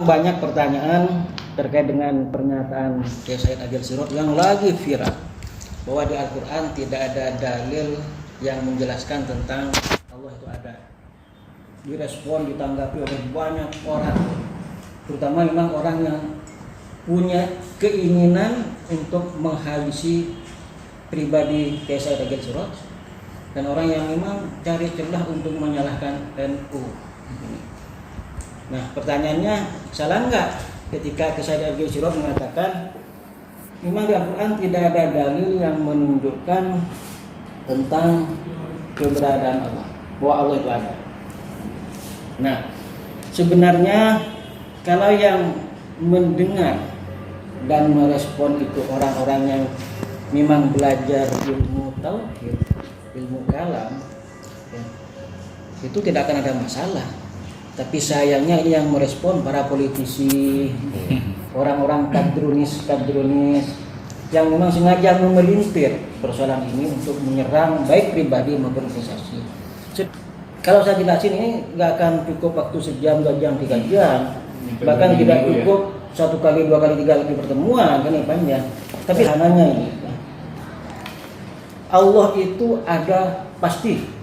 Banyak pertanyaan terkait dengan pernyataan Kiai Said Agil Sirot yang lagi viral bahwa di Al-Quran tidak ada dalil yang menjelaskan tentang Allah itu ada. Direspon, ditanggapi oleh banyak orang, terutama memang orang yang punya keinginan untuk menghabisi pribadi Kiai Said Agil Sirot dan orang yang memang cari celah untuk menyalahkan NU. Nah, pertanyaannya, salah nggak ketika Kiai Said Agil Sirot mengatakan memang di Al-Quran tidak ada dalil yang menunjukkan tentang keberadaan Allah, bahwa Allah itu ada. Nah, sebenarnya kalau yang mendengar dan merespon itu orang-orang yang memang belajar ilmu tauhid, ilmu kalam, ya, itu tidak akan ada masalah. Tapi sayangnya ini yang merespon para politisi, orang-orang kadrunis yang memang sengaja memelintir persoalan ini untuk menyerang baik pribadi maupun organisasi. Kalau saya jelasin ini nggak akan cukup waktu sejam, 2 jam, 3 jam, bahkan tidak cukup 1 kali, 2 kali, 3 kali pertemuan, kan ini panjang. Tapi hananya ini, Allah itu ada pasti.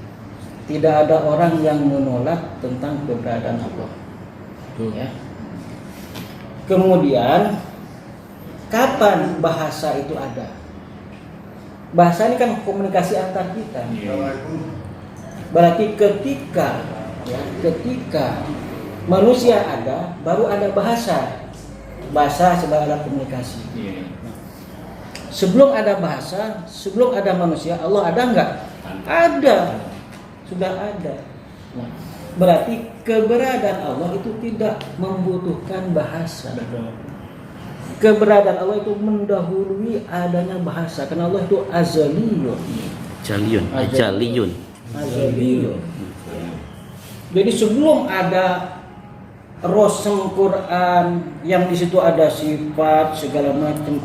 Tidak ada orang yang menolak tentang keberadaan Allah. Ya. Kemudian, kapan bahasa itu ada? Bahasa ini kan komunikasi antar kita. Berarti ketika manusia ada, baru ada bahasa. Bahasa sebagai alat komunikasi. Sebelum ada bahasa, sebelum ada manusia, Allah ada enggak? Ada. Sudah ada. Nah, berarti keberadaan Allah itu tidak membutuhkan bahasa. Keberadaan Allah itu mendahului adanya bahasa. Karena Allah itu azaliyun. Azaliyun. Jadi sebelum ada rosem Quran yang di situ ada sifat segala macam,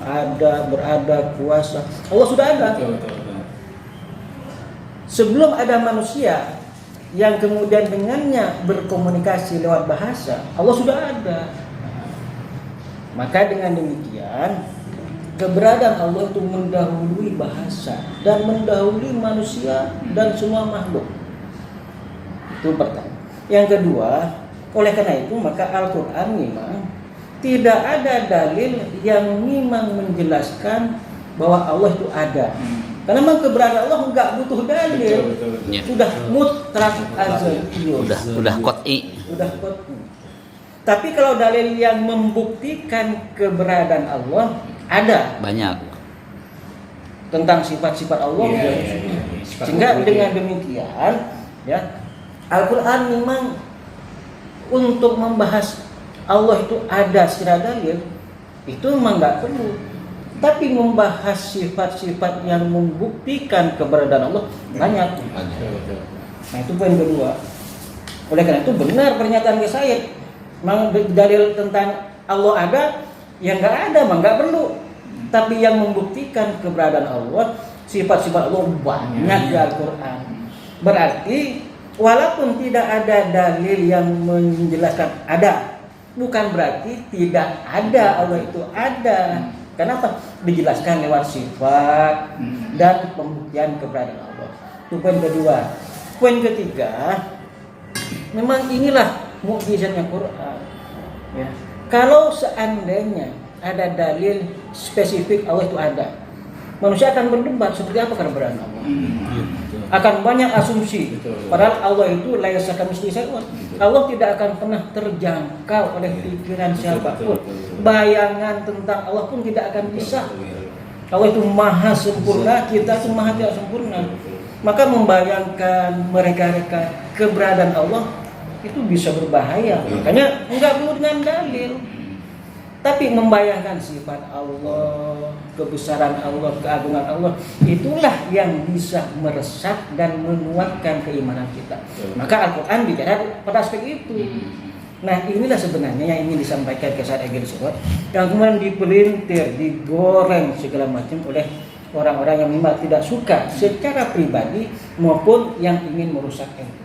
berada kuasa, Allah sudah ada. Sebelum ada manusia yang kemudian dengannya berkomunikasi lewat bahasa, Allah sudah ada. Maka dengan demikian, keberadaan Allah itu mendahului bahasa dan mendahului manusia dan semua makhluk. Itu pertama. Yang kedua, oleh karena itu maka Al-Quran memang tidak ada dalil yang memang menjelaskan bahwa Allah itu ada. Karena memang keberadaan Allah enggak butuh dalil. Betul. Sudah mutlak azaliyun. Udah qat'i. Tapi kalau dalil yang membuktikan keberadaan Allah ada banyak tentang sifat-sifat Allah. Sehingga dengan demikian ya, Al-Quran memang untuk membahas Allah itu ada secara dalil itu memang enggak perlu. Tapi membahas sifat-sifat yang membuktikan keberadaan Allah banyak. Nah, itu poin kedua. Oleh karena itu benar pernyataan Kiai Said. Memang dalil tentang Allah ada, yang nggak ada mah nggak perlu. Tapi yang membuktikan keberadaan Allah, sifat-sifat Allah banyak di Al-Quran. Berarti walaupun tidak ada dalil yang menjelaskan ada, bukan berarti tidak ada Allah itu ada. Kenapa? Dijelaskan lewat sifat dan pembuktian keberadaan Allah. Itu poin kedua. Poin ketiga, memang inilah mukjizatnya Quran. Ya. Kalau seandainya ada dalil spesifik Allah itu ada, manusia akan berdebat seperti apa keberadaan Allah. Akan banyak asumsi. Padahal Allah itu laisa kamitslihi syai'un. Allah tidak akan pernah terjangkau oleh pikiran siapapun. Bayangan tentang Allah pun tidak akan bisa. Allah itu maha sempurna, kita itu maha tidak sempurna. Maka membayangkan mereka keberadaan Allah itu bisa berbahaya. Makanya enggak perlu dengan dalil. Tapi membayangkan sifat Allah, kebesaran Allah, keagungan Allah, itulah yang bisa meresap dan menguatkan keimanan kita. Maka Al-Quran bicara pada aspek itu. Nah, inilah sebenarnya yang ingin disampaikan Kiai Said Agil Sirot, yang kemudian dipelintir, digoreng segala macam oleh orang-orang yang memang tidak suka secara pribadi maupun yang ingin merusak NU.